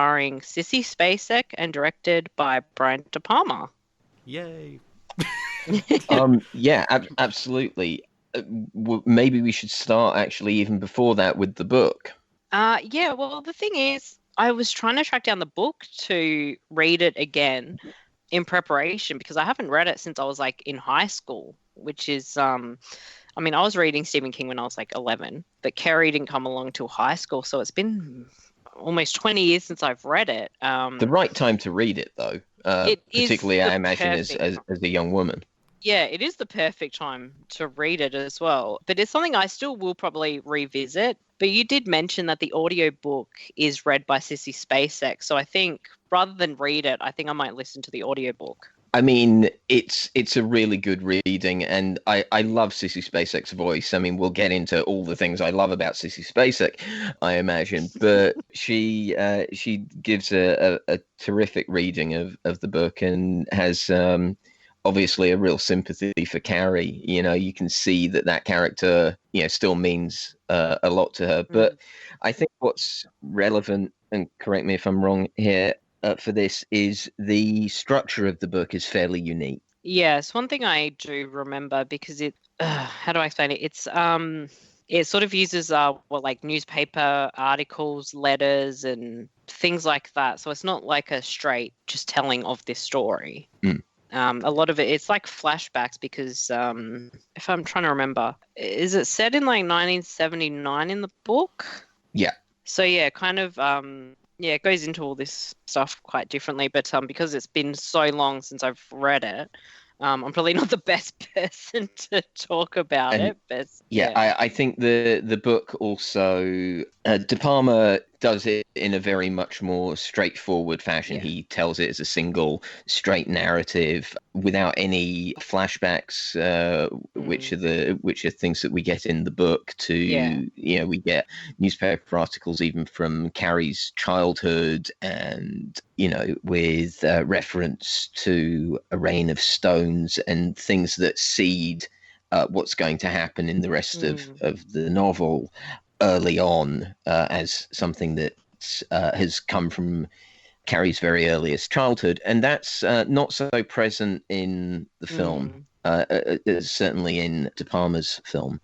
starring Sissy Spacek and directed by Brian De Palma. Yay. Yeah, absolutely. Maybe we should start actually even before that with the book. Yeah, well, the thing is, I was trying to track down the book to read it again in preparation because I haven't read it since I was like in high school, which is, I mean, I was reading Stephen King when I was like 11, but Carrie didn't come along till high school, so it's been almost 20 years since I've read it. The right time to read it, though, particularly I imagine as a young woman. Yeah, it is the perfect time to read it as well. But it's something I still will probably revisit. But you did mention that the audiobook is read by Sissy Spacek. So I think rather than read it, I think I might listen to the audiobook. I mean, it's a really good reading, and I love Sissy Spacek's voice. I mean, we'll get into all the things I love about Sissy Spacek, I imagine, but she gives a terrific reading of the book and has obviously a real sympathy for Carrie. You know, you can see that character, still means a lot to her. But I think what's relevant, and correct me if I'm wrong here, for this is the structure of the book is fairly unique. Yes, one thing I do remember because how do I explain it? It sort of uses like newspaper articles, letters, and things like that. So it's not like a straight just telling of this story. A lot of it's like flashbacks because if I'm trying to remember, is it set in like 1979 in the book? Yeah. So yeah, kind of it goes into all this stuff quite differently, but because it's been so long since I've read it, I'm probably not the best person to talk about it. But yeah. I think the book also De Palma does it in a very much more straightforward fashion. Yeah. He tells it as a single straight narrative without any flashbacks, which are things that we get in the book. We get newspaper articles even from Carrie's childhood, and with reference to a rain of stones and things that seed what's going to happen in the rest of the novel early on, as something that has come from Carrie's very earliest childhood. And that's not so present in the film, certainly in De Palma's film.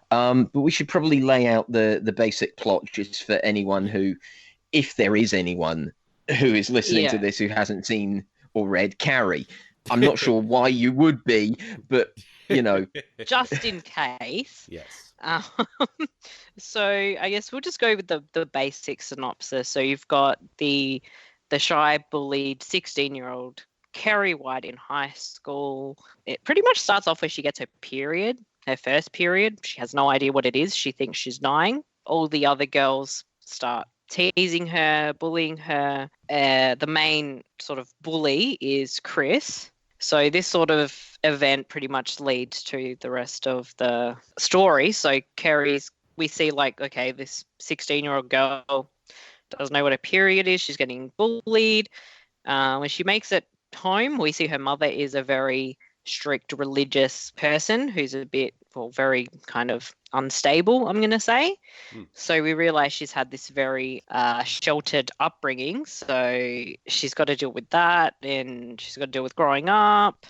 But we should probably lay out the basic plot just for anyone who, if there is anyone who is listening to this who hasn't seen or read Carrie. I'm not sure why you would be, but, just in case. Yes. So I guess we'll just go with the basic synopsis. So you've got the shy, bullied 16-year-old Carrie White in high school. It pretty much starts off where she gets her first period. She has no idea what it is. She thinks she's dying. All the other girls start teasing her, bullying her. The main sort of bully is Chris. So this sort of event pretty much leads to the rest of the story. So we see this 16-year-old girl doesn't know what a period is. She's getting bullied. When she makes it home, we see her mother is a very strict religious person who's very kind of unstable, I'm going to say. So we realize she's had this very sheltered upbringing. So she's got to deal with that, and she's got to deal with growing up.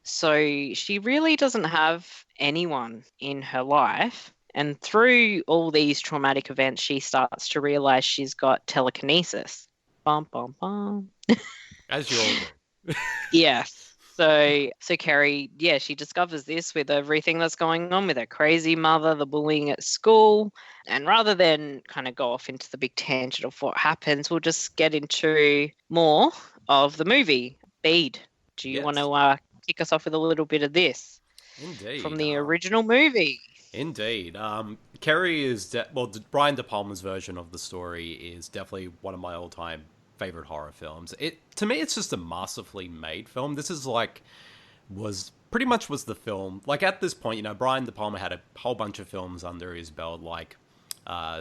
So she really doesn't have anyone in her life. And through all these traumatic events, she starts to realize she's got telekinesis. Bum, bum, bum. As you all do. Yes. So Carrie, she discovers this with everything that's going on with her crazy mother, the bullying at school. And rather than kind of go off into the big tangent of what happens, we'll just get into more of the movie. Bede, do you want to kick us off with a little bit of this? Indeed. From the original movie. Indeed. Carrie is, Brian De Palma's version of the story is definitely one of my all-time favorite horror films. To me, it's just a masterfully made film. This is was the film. Like at this point, Brian De Palma had a whole bunch of films under his belt, like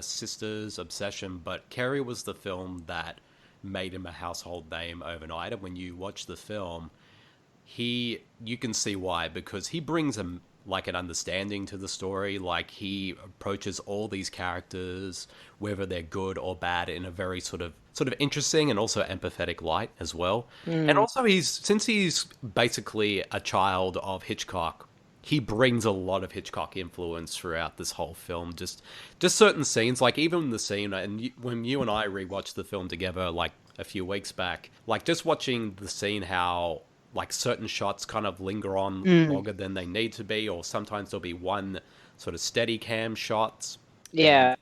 Sisters, Obsession, but Carrie was the film that made him a household name overnight. And when you watch the film, you can see why, because he brings an understanding to the story. Like, he approaches all these characters, whether they're good or bad, in a very sort of sort of interesting and also empathetic light as well. And also since he's basically a child of Hitchcock, he brings a lot of Hitchcock influence throughout this whole film. Just certain scenes, like even the scene, and when you and I rewatched the film together, like a few weeks back, like just watching the scene, how like certain shots kind of linger on longer than they need to be, or sometimes there'll be one sort of steady cam shots. Yeah.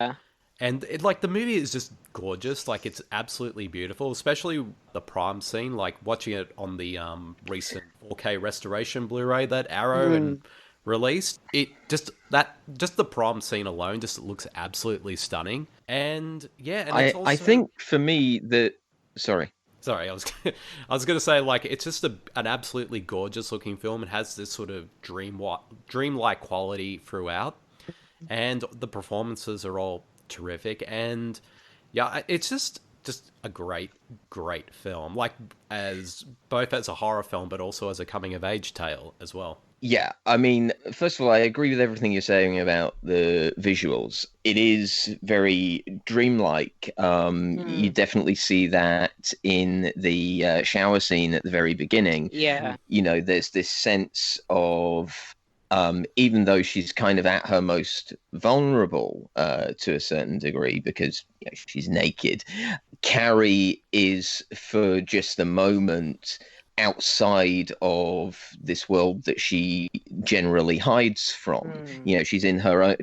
And like the movie is just gorgeous. Like it's absolutely beautiful, especially the prom scene. Like watching it on the recent 4K restoration Blu-ray that Arrow and released. It just the prom scene alone just looks absolutely stunning. And yeah, and it's also... I think for me sorry, I was going to say, like, it's just an absolutely gorgeous looking film. It has this sort of dreamlike quality throughout, and the performances are all terrific. And yeah, it's just a great film, like both as a horror film but also as a coming of age tale as well. Yeah, I mean, first of all, I agree with everything you're saying about the visuals. It is very dreamlike. You definitely see that in the shower scene at the very beginning. Yeah. You know, there's this sense of, even though she's kind of at her most vulnerable to a certain degree because she's naked, Carrie is for just a moment outside of this world that she generally hides from. You know, she's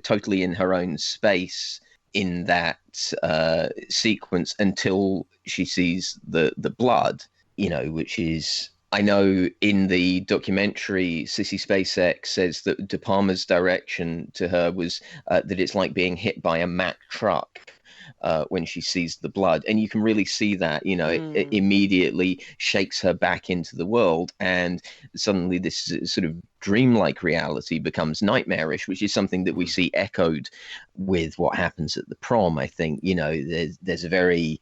totally in her own space in that sequence until she sees the blood, you know, which is, I know in the documentary, Sissy Spacek says that De Palma's direction to her was that it's like being hit by a Mack truck. When she sees the blood, and you can really see that, you know, it immediately shakes her back into the world, and suddenly this sort of dreamlike reality becomes nightmarish, which is something that we see echoed with what happens at the prom. I think, you know, there's a very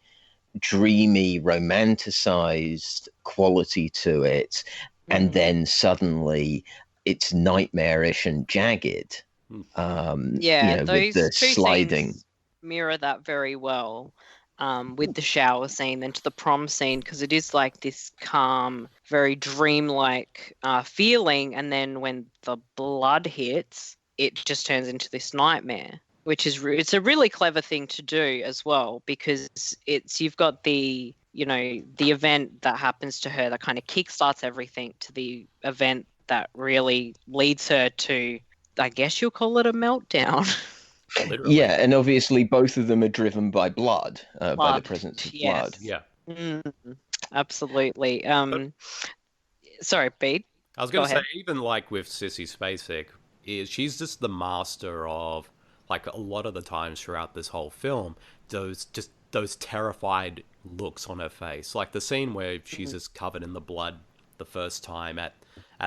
dreamy, romanticized quality to it, and then suddenly it's nightmarish and jagged. You know, those with the two sliding scenes mirror that very well, with the shower scene and to the prom scene, because it is like this calm, very dreamlike feeling, and then when the blood hits, it just turns into this nightmare, which is it's a really clever thing to do as well, because you've got the, you know, the event that happens to her that kind of kickstarts everything to the event that really leads her to, I guess you'll call it a meltdown. Literally. Yeah, and obviously both of them are driven by blood, by the presence of blood. Yeah. Absolutely. Sorry, Bede. I was going to say, even like with Sissy Spacek, she's just the master of, like, a lot of the times throughout this whole film, those terrified looks on her face. Like the scene where she's just covered in the blood the first time at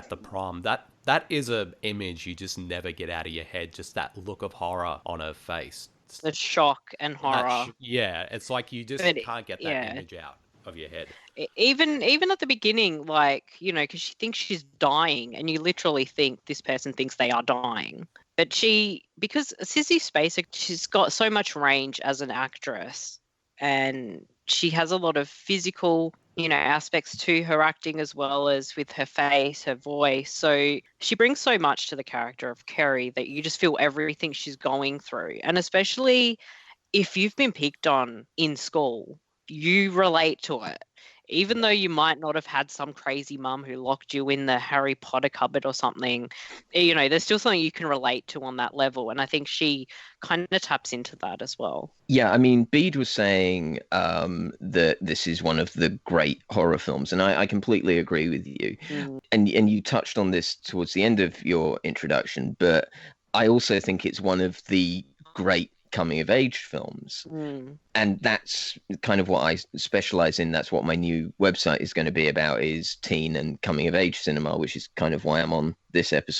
the prom. That is an image you just never get out of your head. Just that look of horror on her face. The shock and horror. It's like you just can't get that image out of your head. Even at the beginning, like, you know, because she thinks she's dying, and you literally think this person thinks they are dying. But because Sissy Spacek, she's got so much range as an actress, and she has a lot of physical, you know, aspects to her acting as well as with her face, her voice. So she brings so much to the character of Carrie that you just feel everything she's going through. And especially if you've been picked on in school, you relate to it. Even though you might not have had some crazy mum who locked you in the Harry Potter cupboard or something, you know, there's still something you can relate to on that level. And I think she kind of taps into that as well. Yeah, I mean, Bede was saying that this is one of the great horror films, and I completely agree with you. And you touched on this towards the end of your introduction, but I also think it's one of the great coming of age films, and that's kind of what I specialize in. That's what my new website is going to be about, is teen and coming of age cinema, which is kind of why I'm on this episode.